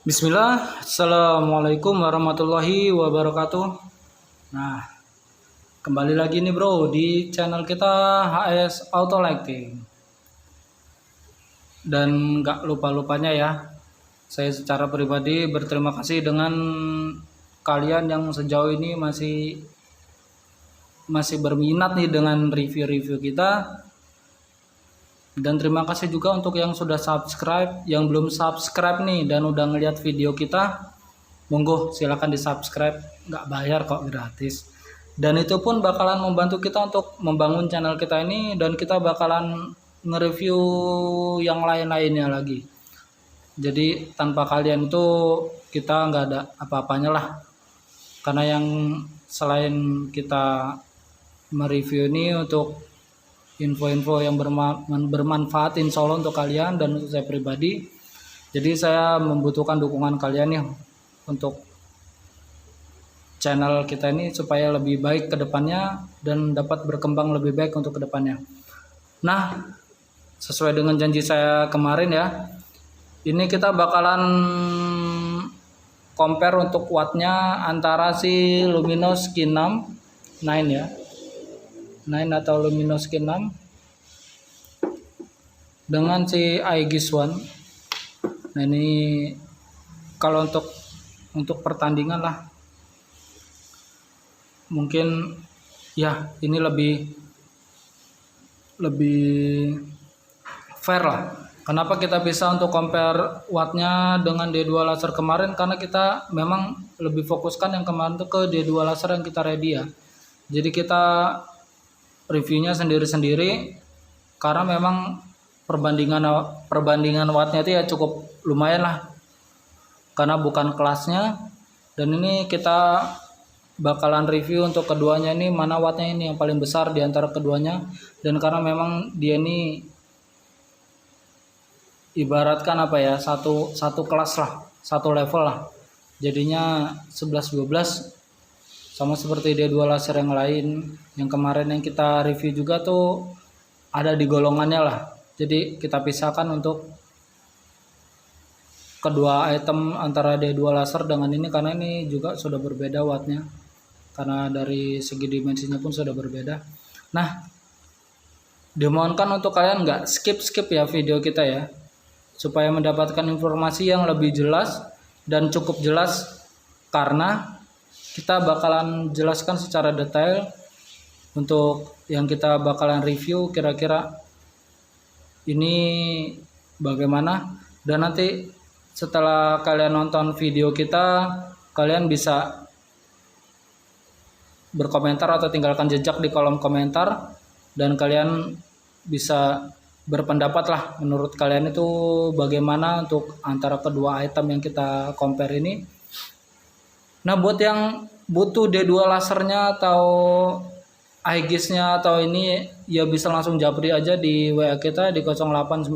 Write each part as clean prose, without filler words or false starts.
Bismillah, Assalamualaikum warahmatullahi wabarakatuh. Nah, kembali lagi nih bro di channel kita HS Auto Lighting. Dan gak lupa-lupanya ya, saya secara pribadi berterima kasih dengan kalian yang sejauh ini masih berminat nih dengan review-review kita. Dan terima kasih juga untuk yang sudah subscribe, yang belum subscribe nih dan udah ngeliat video kita, monggo silakan di subscribe, nggak bayar kok, gratis. Dan itu pun bakalan membantu kita untuk membangun channel kita ini, dan kita bakalan nge-review yang lain-lainnya lagi. Jadi tanpa kalian itu kita nggak ada apa-apanya lah, karena yang selain kita mereview ini untuk info-info yang bermanfaat insya Allah untuk kalian dan untuk saya pribadi. Jadi saya membutuhkan dukungan kalian nih untuk channel kita ini supaya lebih baik ke depannya dan dapat berkembang lebih baik untuk ke depannya. Nah, sesuai dengan janji saya kemarin ya, ini kita bakalan compare untuk wattnya antara si Luminos Q6 9 ya, 9 atau Luminos Q6 dengan si Aegis One. Nah ini kalau untuk pertandingan lah, mungkin ya ini lebih fair lah. Kenapa kita bisa untuk compare wattnya dengan D2 laser kemarin? Karena kita memang lebih fokuskan yang kemarin tuh ke D2 laser yang kita ready ya. Jadi kita reviewnya sendiri-sendiri karena memang perbandingan wattnya itu ya cukup lumayan lah, karena bukan kelasnya. Dan ini kita bakalan review untuk keduanya ini mana wattnya ini yang paling besar di antara keduanya. Dan karena memang dia ini ibaratkan apa ya, satu kelas lah, satu level lah, jadinya 11-12 sama seperti D2 laser yang lain yang kemarin yang kita review juga tuh ada di golongannya lah. Jadi kita pisahkan untuk kedua item antara D2 laser dengan ini, karena ini juga sudah berbeda wattnya, karena dari segi dimensinya pun sudah berbeda. Nah, dimohonkan untuk kalian nggak skip ya video kita ya, supaya mendapatkan informasi yang lebih jelas dan cukup jelas, karena kita bakalan jelaskan secara detail untuk yang kita bakalan review kira-kira ini bagaimana. Dan nanti setelah kalian nonton video kita, kalian bisa berkomentar atau tinggalkan jejak di kolom komentar, dan kalian bisa berpendapat lah menurut kalian itu bagaimana untuk antara kedua item yang kita compare ini. Nah, buat yang butuh D2 lasernya atau Aegisnya atau ini ya bisa langsung japri aja di WA kita di 0896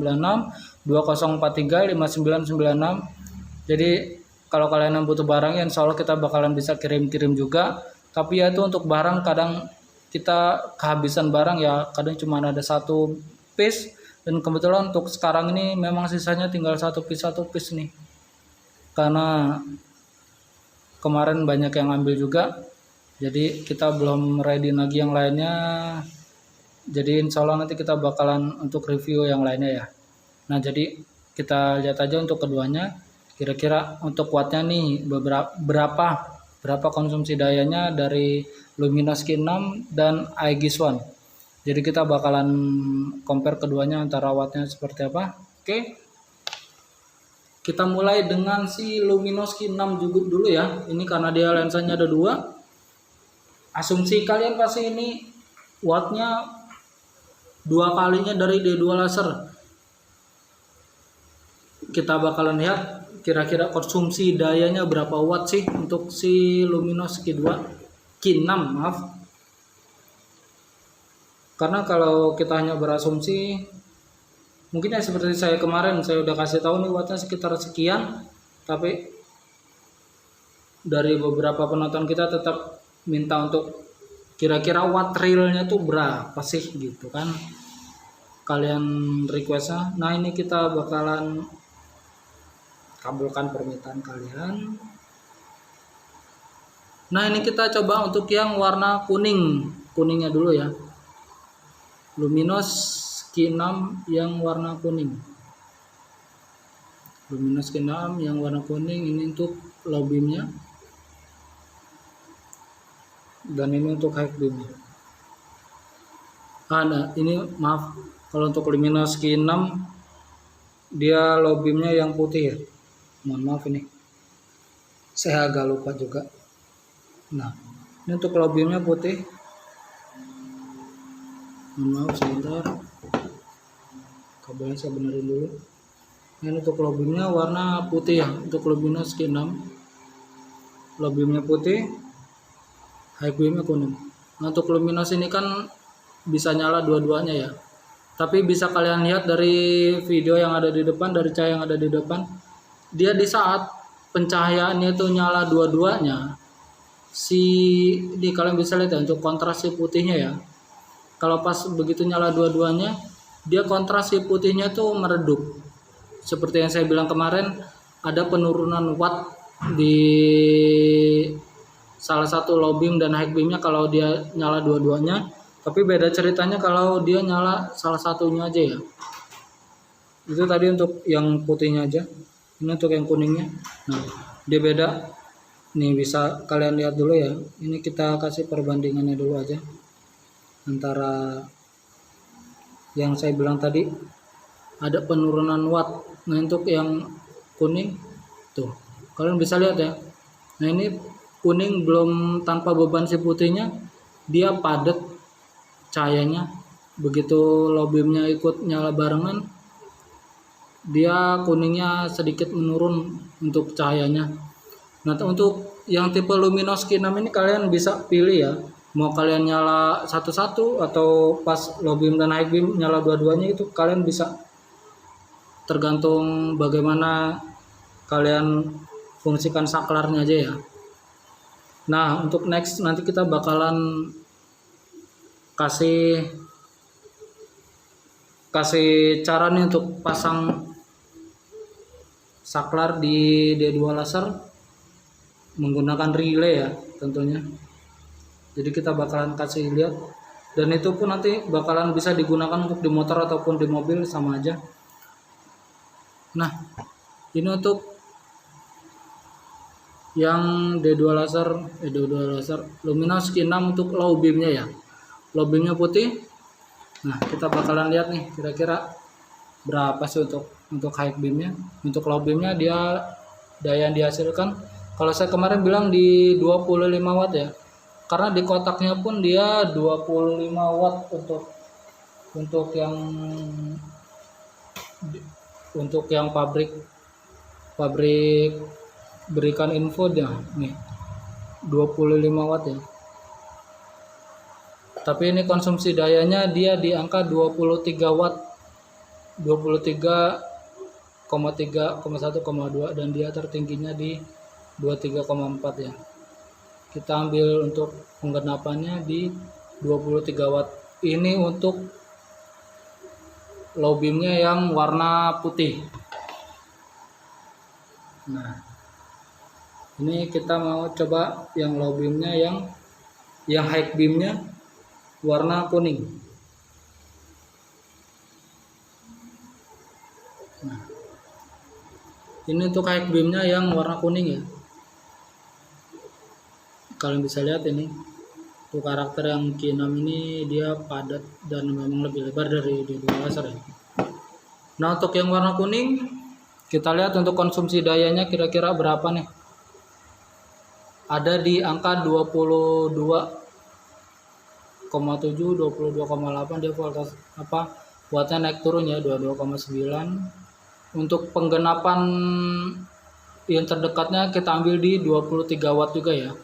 2043 5996. Jadi kalau kalian yang butuh barang ya insya Allah kita bakalan bisa kirim juga. Tapi ya itu untuk barang kadang kita kehabisan barang ya, kadang cuma ada satu piece, dan kebetulan untuk sekarang ini memang sisanya tinggal satu piece nih, karena kemarin banyak yang ambil juga, jadi kita belum ready lagi yang lainnya. Jadi insya Allah nanti kita bakalan untuk review yang lainnya ya. Nah jadi kita lihat aja untuk keduanya kira-kira untuk wattnya nih berapa konsumsi dayanya dari Luminos Q6 dan Aegis One. Jadi kita bakalan compare keduanya antara wattnya seperti apa. Oke. Kita mulai dengan si Luminos Q6 juga dulu ya. Ini karena dia lensanya ada dua. Asumsi kalian pasti ini wattnya 2 kalinya dari D2 laser. Kita bakalan lihat kira-kira konsumsi dayanya berapa watt sih untuk si Luminos Q6 maaf. Karena kalau kita hanya berasumsi, mungkin ya seperti saya kemarin, saya udah kasih tahu nih wattnya sekitar sekian, tapi dari beberapa penonton kita tetap minta untuk kira-kira watt realnya tuh berapa sih gitu kan, kalian requestnya. Nah ini kita bakalan kabulkan permintaan kalian. Nah, ini kita coba untuk yang warna kuningnya dulu ya. Luminos Q6 yang warna kuning. Luminos Q6 yang warna kuning, ini untuk low beamnya, dan ini untuk high beamnya. Nah, ini maaf, kalau untuk Luminos Q6 dia low beamnya yang putih ya. Mohon maaf, ini saya agak lupa juga. Nah, ini untuk low beamnya putih. Mohon maaf sebentar, kabelnya saya benerin dulu. Ini untuk low beamnya warna putih ya, untuk Luminos Q6 low beamnya putih, high beamnya kuning. Nah, untuk Luminos ini kan bisa nyala dua-duanya ya, tapi bisa kalian lihat dari video yang ada di depan, dari cahaya yang ada di depan, dia di saat pencahayaannya itu nyala dua-duanya, kalian bisa lihat ya, untuk kontras si putihnya ya, kalau pas begitu nyala dua-duanya, dia kontras si putihnya tuh meredup. Seperti yang saya bilang kemarin, ada penurunan watt di salah satu low beam dan high beamnya kalau dia nyala dua-duanya, tapi beda ceritanya kalau dia nyala salah satunya aja ya. Itu tadi untuk yang putihnya aja, ini untuk yang kuningnya. Nah, dia beda. Nih bisa kalian lihat dulu ya. Ini kita kasih perbandingannya dulu aja antara yang saya bilang tadi, ada penurunan watt. Nah, untuk yang kuning tuh kalian bisa lihat ya. Nah, ini kuning belum tanpa beban si putihnya, dia padat cahayanya. Begitu low beamnya ikut nyala barengan, dia kuningnya sedikit menurun untuk cahayanya. Nah, untuk yang tipe Luminos Q6 ini kalian bisa pilih ya, mau kalian nyala satu-satu atau pas low beam dan high beam nyala dua-duanya, itu kalian bisa, tergantung bagaimana kalian fungsikan saklarnya aja ya. Nah, untuk next nanti kita bakalan kasih cara nih untuk pasang saklar di D2 laser menggunakan relay ya tentunya. Jadi kita bakalan kasih lihat, dan itu pun nanti bakalan bisa digunakan untuk di motor ataupun di mobil sama aja. Nah, ini untuk yang D2 laser Luminos Q6 untuk low beamnya ya. Low beamnya putih. Nah, kita bakalan lihat nih kira-kira berapa sih untuk high beamnya. Untuk low beamnya dia daya yang dihasilkan, kalau saya kemarin bilang di 25 watt ya, karena di kotaknya pun dia 25 watt untuk yang pabrik berikan info dia nih 25 watt ya. Tapi ini konsumsi dayanya dia di angka 23 watt, 23,3,1,2, dan dia tertingginya di 23,4 ya. Kita ambil untuk penggenapannya di 23 watt. Ini untuk low beamnya yang warna putih. Nah, ini kita mau coba yang low beamnya, yang high beamnya warna kuning. Nah, ini untuk high beamnya yang warna kuning ya. Kalian bisa lihat ini, untuk karakter yang Q6 ini dia padat dan memang lebih lebar dari D2 laser ya. Nah, untuk yang warna kuning kita lihat untuk konsumsi dayanya kira-kira berapa nih. Ada di angka 22,7, 22,8 dia voltage wattnya naik turun ya, 22,9. Untuk penggenapan yang terdekatnya kita ambil di 23 watt juga ya.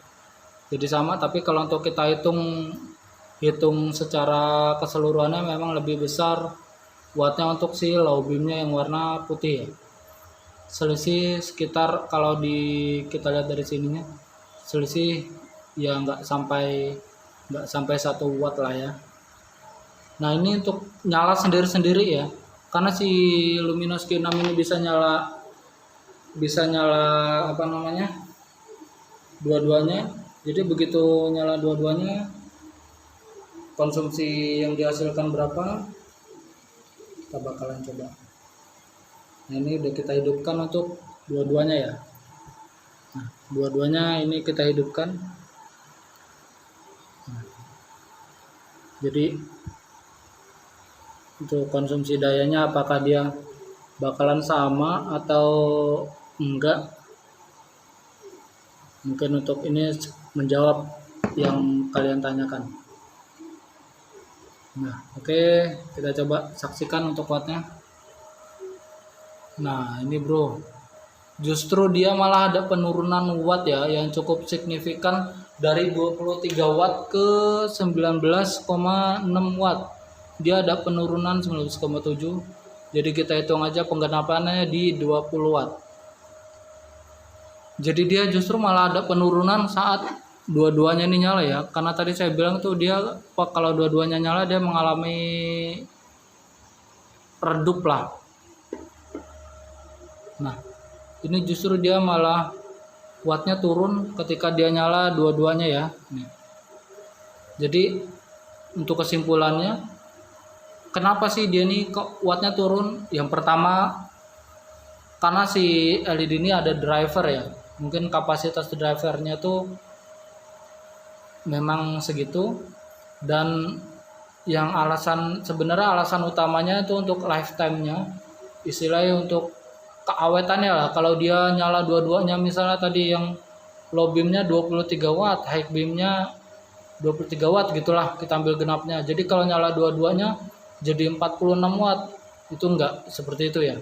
Jadi sama, tapi kalau untuk kita hitung secara keseluruhannya memang lebih besar wattnya untuk si low beamnya yang warna putih ya. Selisih sekitar, kalau kita lihat dari sininya, selisih ya nggak sampai 1 watt lah ya. Nah, ini untuk nyala sendiri-sendiri ya, karena si Luminos Q6 ini bisa nyala bisa nyala apa namanya, dua-duanya. Jadi begitu nyala dua-duanya, konsumsi yang dihasilkan berapa, kita bakalan coba. Nah ini udah kita hidupkan untuk dua-duanya ya. Nah, dua-duanya ini kita hidupkan. Nah, jadi untuk konsumsi dayanya apakah dia bakalan sama atau enggak, mungkin untuk ini menjawab yang kalian tanyakan. Nah oke, kita coba saksikan untuk wattnya. Nah ini bro, justru dia malah ada penurunan watt ya yang cukup signifikan dari 23 watt ke 19,6 watt. Dia ada penurunan 19,7. Jadi kita hitung aja penggenapannya di 20 watt. Jadi dia justru malah ada penurunan saat dua-duanya ini nyala ya. Karena tadi saya bilang tuh dia kalau dua-duanya nyala dia mengalami redup lah. Nah, ini justru dia malah wattnya turun ketika dia nyala dua-duanya ya. Nih. Jadi untuk kesimpulannya, kenapa sih dia nih kok wattnya turun? Yang pertama karena si LED ini ada driver ya. Mungkin kapasitas drivernya tuh memang segitu, dan yang sebenarnya alasan utamanya itu untuk lifetime-nya, istilahnya untuk keawetannya lah. Kalau dia nyala dua-duanya, misalnya tadi yang low beamnya 23 watt, high beamnya 23 watt gitulah, kita ambil genapnya. Jadi kalau nyala dua-duanya jadi 46 watt, itu enggak seperti itu ya.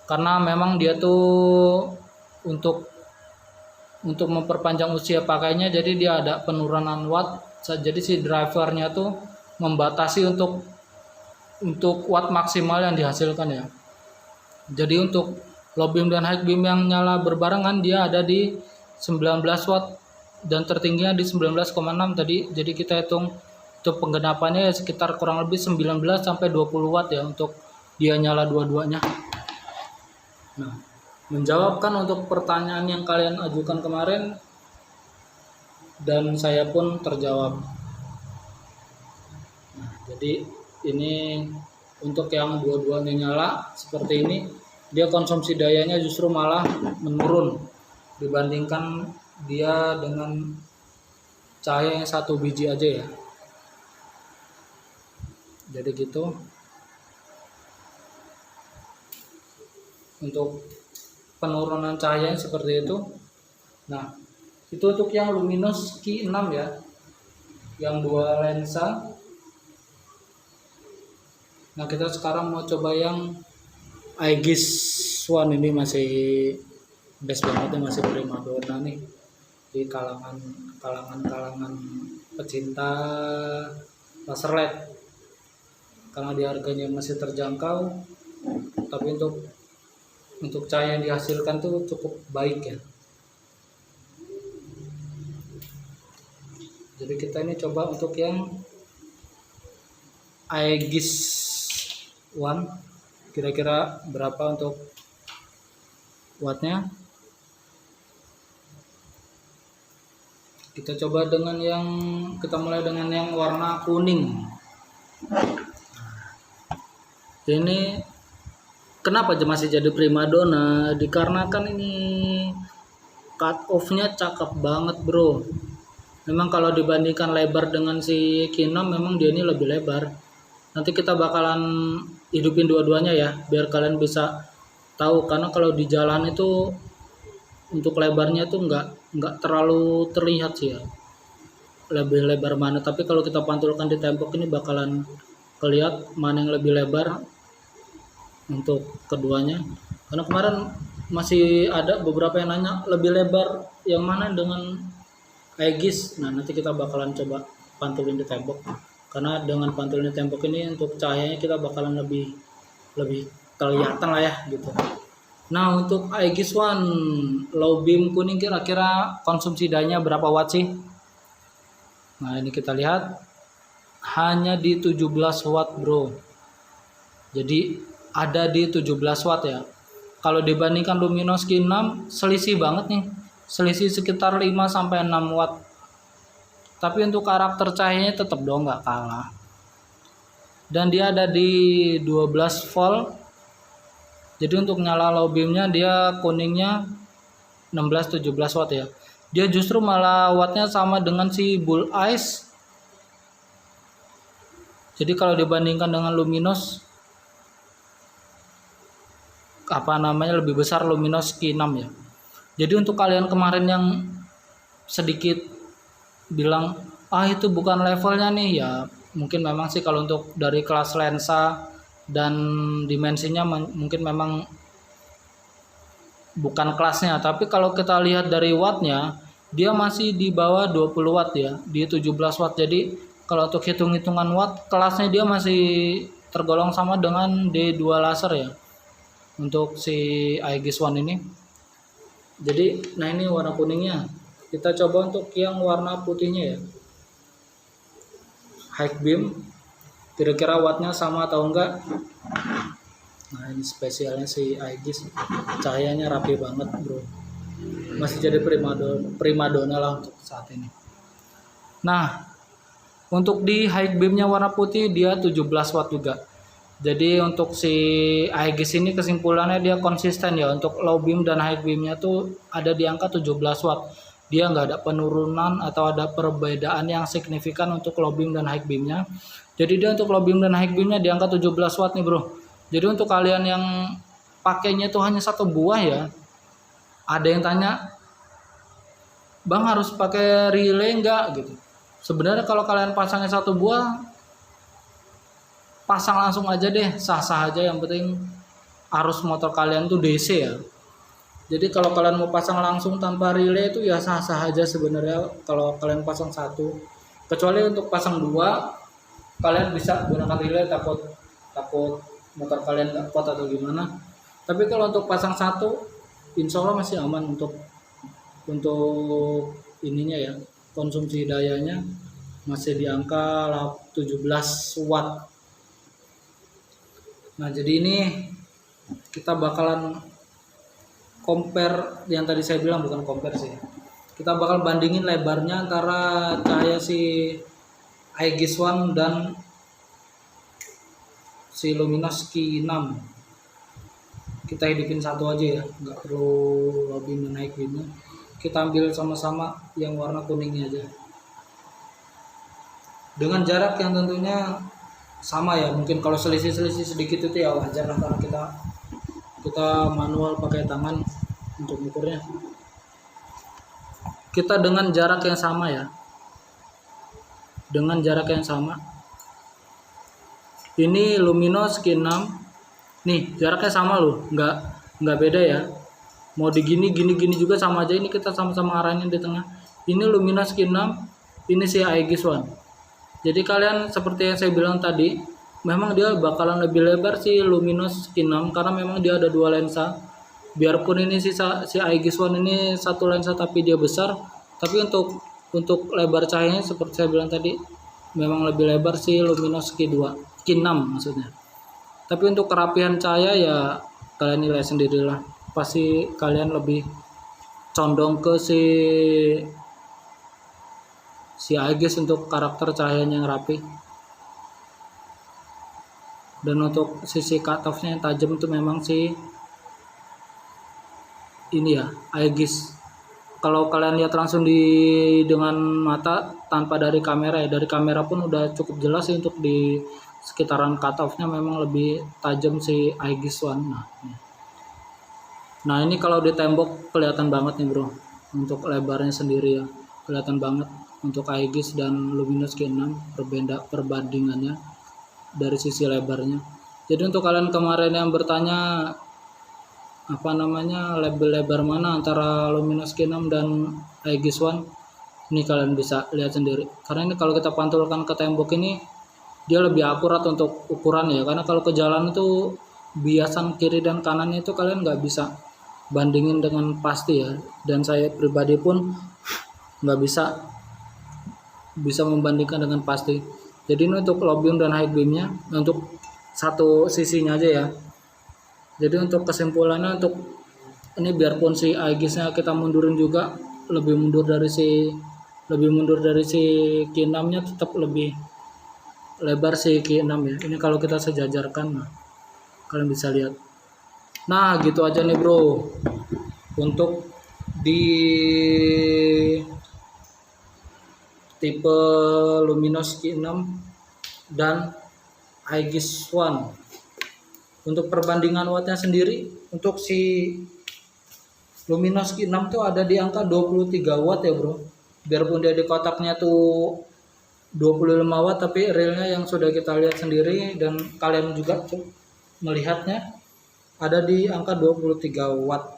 Karena memang dia tuh untuk memperpanjang usia pakainya, jadi dia ada penurunan watt. Jadi si drivernya tuh membatasi untuk watt maksimal yang dihasilkan ya. Jadi untuk low beam dan high beam yang nyala berbarengan dia ada di 19 watt dan tertingginya di 19,6 tadi. Jadi kita hitung untuk penggenapannya ya sekitar kurang lebih 19 sampai 20 watt ya untuk dia nyala dua-duanya. Nah, menjawabkan untuk pertanyaan yang kalian ajukan kemarin, dan saya pun terjawab. Nah, jadi ini untuk yang dua-duanya nyala seperti ini, dia konsumsi dayanya justru malah menurun dibandingkan dia dengan cahaya yang satu biji aja ya. Jadi gitu untuk penurunan cahaya seperti itu. Nah, itu untuk yang luminous Q6 ya, yang dua lensa. Nah, kita sekarang mau coba yang Aegis One. Ini masih best banget, masih primadona nih di kalangan pecinta laser LED, karena di harganya masih terjangkau, tapi untuk cahaya yang dihasilkan tuh cukup baik ya. Jadi kita ini coba untuk yang Aegis One, kira-kira berapa untuk wattnya. Kita coba dengan kita mulai dengan yang warna kuning. Ini kenapa masih jadi primadona? Dikarenakan ini cut off-nya cakep banget bro. Memang kalau dibandingkan lebar dengan si Q6, memang dia ini lebih lebar. Nanti kita bakalan hidupin dua-duanya ya, biar kalian bisa tahu. Karena kalau di jalan itu untuk lebarnya tuh nggak terlalu terlihat sih ya, lebih lebar mana. Tapi kalau kita pantulkan di tembok ini bakalan kelihatan mana yang lebih lebar untuk keduanya. Karena kemarin masih ada beberapa yang nanya lebih lebar yang mana dengan Aegis. Nah nanti kita bakalan coba pantulin di tembok, karena dengan pantulin di tembok ini untuk cahayanya kita bakalan lebih kelihatan lah ya gitu. Nah untuk Aegis One low beam kuning kira-kira konsumsi dayanya berapa watt sih? Nah ini kita lihat hanya di 17 watt bro. Jadi ada di 17 watt ya. Kalau dibandingkan Luminos Q6 selisih banget nih. Selisih sekitar 5 sampai 6 watt. Tapi untuk karakter cahayanya tetap dong nggak kalah. Dan dia ada di 12 volt. Jadi untuk nyala low beamnya dia kuningnya 16-17 watt ya. Dia justru malah wattnya sama dengan si Bull Eyes. Jadi kalau dibandingkan dengan Luminos lebih besar Luminos Q6 ya. Jadi untuk kalian kemarin yang sedikit bilang itu bukan levelnya nih ya, mungkin memang sih kalau untuk dari kelas lensa dan dimensinya mungkin memang bukan kelasnya, tapi kalau kita lihat dari wattnya dia masih di bawah 20 watt ya, di 17 watt. Jadi kalau untuk hitung-hitungan watt kelasnya dia masih tergolong sama dengan D2 laser ya untuk si Aegis One ini. Jadi nah ini warna kuningnya, kita coba untuk yang warna putihnya ya, high beam, kira-kira wattnya sama atau enggak. Nah ini spesialnya si Aegis, cahayanya rapi banget bro, masih jadi primadona lah untuk saat ini. Nah untuk di high beamnya warna putih dia 17 watt juga. Jadi untuk si Aegis ini kesimpulannya dia konsisten ya, untuk low beam dan high beamnya tuh ada di angka 17 watt. Dia nggak ada penurunan atau ada perbedaan yang signifikan untuk low beam dan high beamnya. Jadi dia untuk low beam dan high beamnya di angka 17 watt nih bro. Jadi untuk kalian yang pakainya itu hanya satu buah ya, ada yang tanya, bang harus pakai relay nggak gitu. Sebenarnya kalau kalian pasangnya satu buah, pasang langsung aja deh, sah-sah aja, yang penting arus motor kalian tuh DC ya. Jadi kalau kalian mau pasang langsung tanpa relay itu ya sah-sah aja sebenarnya kalau kalian pasang satu. Kecuali untuk pasang dua, kalian bisa gunakan relay, takut motor kalian nggak kuat atau gimana. Tapi kalau untuk pasang satu, insya Allah masih aman untuk ininya ya, konsumsi dayanya masih di angka 17 watt. Nah jadi ini kita bakalan compare yang tadi saya bilang, bukan compare sih, kita bakal bandingin lebarnya antara cahaya si Aegis One dan si Luminos Q6. Kita hidupin satu aja ya, nggak perlu low beam dan high beamnya. Kita ambil sama-sama yang warna kuningnya aja, dengan jarak yang tentunya sama ya. Mungkin kalau selisih sedikit itu ya wajar lah, karena kita manual pakai tangan untuk ukurnya. Kita dengan jarak yang sama ya, dengan jarak yang sama. Ini Luminos Q6 nih, jaraknya sama loh, nggak beda ya. Mau gini juga sama aja. Ini kita sama-sama arahin di tengah. Ini Luminos Q6, ini si Aegis One. Jadi kalian seperti yang saya bilang tadi, memang dia bakalan lebih lebar si Luminos Q6 karena memang dia ada dua lensa. Biarpun ini si Aegis One ini satu lensa tapi dia besar, tapi untuk lebar cahayanya seperti saya bilang tadi memang lebih lebar si Luminos Q6 maksudnya. Tapi untuk kerapihan cahaya ya kalian nilai sendirilah. Pasti kalian lebih condong ke si Aegis untuk karakter cahayanya yang rapi. Dan untuk sisi cutoffnya yang tajam itu memang si ini ya, Aegis. Kalau kalian lihat langsung dengan mata tanpa dari kamera ya, dari kamera pun udah cukup jelas sih untuk di sekitaran cutoffnya memang lebih tajam si Aegis One. Nah ini kalau di tembok kelihatan banget nih bro, untuk lebarnya sendiri ya kelihatan banget untuk Aegis dan Luminos Q6 perbandingannya dari sisi lebarnya. Jadi untuk kalian kemarin yang bertanya lebar mana antara Luminos Q6 dan Aegis One, ini kalian bisa lihat sendiri. Karena ini kalau kita pantulkan ke tembok ini dia lebih akurat untuk ukuran ya, karena kalau ke jalan itu biasan kiri dan kanannya itu kalian nggak bisa bandingin dengan pasti ya, dan saya pribadi pun nggak bisa membandingkan dengan pasti. Jadi ini untuk low beam dan high beamnya, untuk satu sisinya aja ya. Jadi untuk kesimpulannya, untuk ini biarpun si Aegisnya kita mundurin juga, lebih mundur dari si Q6-nya, tetap lebih lebar si Q6 ya. Ini kalau kita sejajarkan, nah, kalian bisa lihat. Nah gitu aja nih bro, untuk di tipe Luminos Q6 dan Aegis One. Untuk perbandingan wattnya sendiri, untuk si Luminos Q6 tuh ada di angka 23 watt ya bro. Biarpun dia di kotaknya tuh 25 watt, tapi realnya yang sudah kita lihat sendiri dan kalian juga melihatnya ada di angka 23 watt.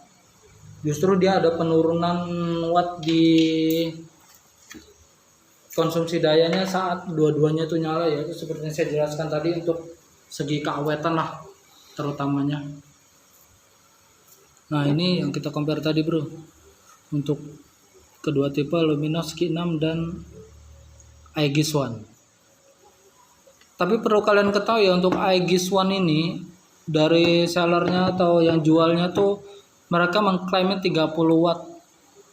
Justru dia ada penurunan watt di konsumsi dayanya saat dua-duanya itu nyala ya. Itu seperti yang saya jelaskan tadi, untuk segi keawetan lah terutamanya. Nah ini yang kita compare tadi bro, untuk kedua tipe Luminos Q6 dan Aegis One. Tapi perlu kalian ketahui ya, untuk Aegis One ini dari sellernya atau yang jualnya tuh mereka mengklaimnya 30 watt.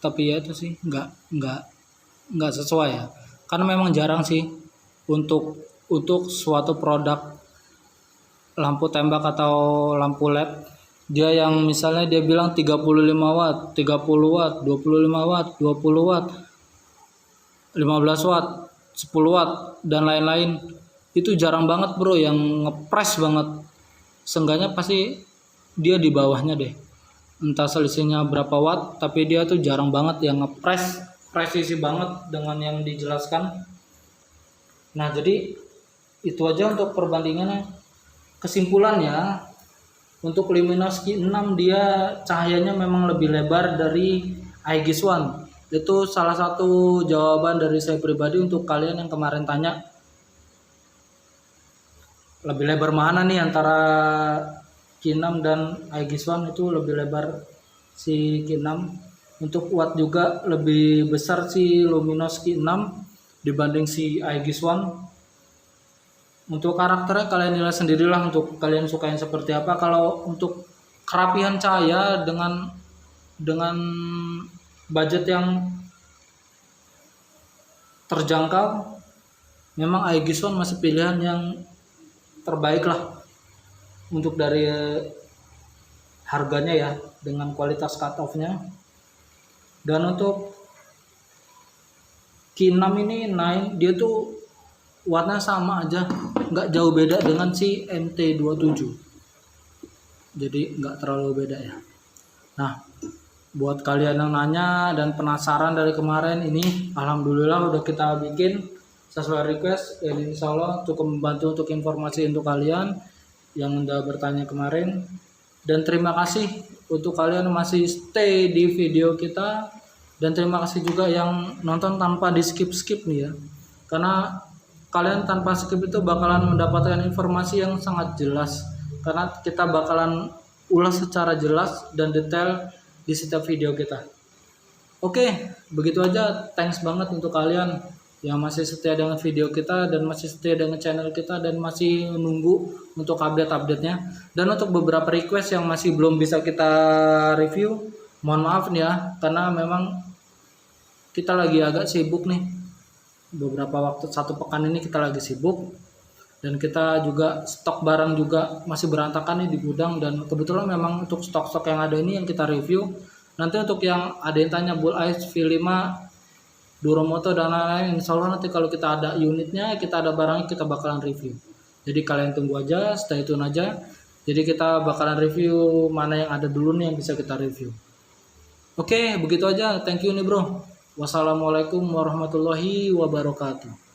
Tapi ya itu sih nggak sesuai ya. Karena memang jarang sih untuk suatu produk lampu tembak atau lampu LED, dia yang misalnya dia bilang 35 watt, 30 watt, 25 watt, 20 watt, 15 watt, 10 watt dan lain-lain. Itu jarang banget bro yang ngepres banget. Seenggaknya pasti dia di bawahnya deh. Entah selisihnya berapa watt, tapi dia tuh jarang banget yang ngepres presisi banget dengan yang dijelaskan. Nah jadi itu aja untuk perbandingannya. Kesimpulannya, untuk Luminos Q6 dia cahayanya memang lebih lebar dari Aegis One. Itu salah satu jawaban dari saya pribadi untuk kalian yang kemarin tanya, lebih lebar mana nih antara Q6 dan Aegis One. Itu lebih lebar si Q6. Untuk watt juga lebih besar si Luminos Q6 dibanding si Aegis One. Untuk karakternya kalian nilai sendirilah, untuk kalian suka yang seperti apa. Kalau untuk kerapihan cahaya dengan budget yang terjangkau, memang Aegis One masih pilihan yang terbaik lah untuk dari harganya ya, dengan kualitas cut off-nya. Dan untuk Q6 ini dia tuh wattnya sama aja, nggak jauh beda dengan si MT27, jadi nggak terlalu beda ya. Nah buat kalian yang nanya dan penasaran dari kemarin ini, alhamdulillah udah kita bikin sesuai request, dan insya Allah cukup membantu untuk informasi untuk kalian yang udah bertanya kemarin. Dan terima kasih untuk kalian yang masih stay di video kita, dan terima kasih juga yang nonton tanpa di skip nih ya, karena kalian tanpa skip itu bakalan mendapatkan informasi yang sangat jelas, karena kita bakalan ulas secara jelas dan detail di setiap video kita. Oke, begitu aja. Thanks banget untuk kalian yang masih setia dengan video kita dan masih setia dengan channel kita dan masih menunggu untuk update-update-nya. Dan untuk beberapa request yang masih belum bisa kita review, mohon maaf nih ya, karena memang kita lagi agak sibuk nih. Beberapa waktu, 1 pekan ini kita lagi sibuk, dan kita juga stok barang juga masih berantakan nih di gudang. Dan kebetulan memang untuk stok-stok yang ada ini yang kita review. Nanti untuk yang ada yang tanya Bull Eyes, V5, Duromoto dan lain-lain, insya Allah nanti kalau kita ada unitnya, kita ada barangnya, kita bakalan review. Jadi kalian tunggu aja, stay tune aja. Jadi kita bakalan review mana yang ada dulu nih yang bisa kita review. Oke, begitu aja. Thank you nih bro. Wassalamualaikum warahmatullahi wabarakatuh.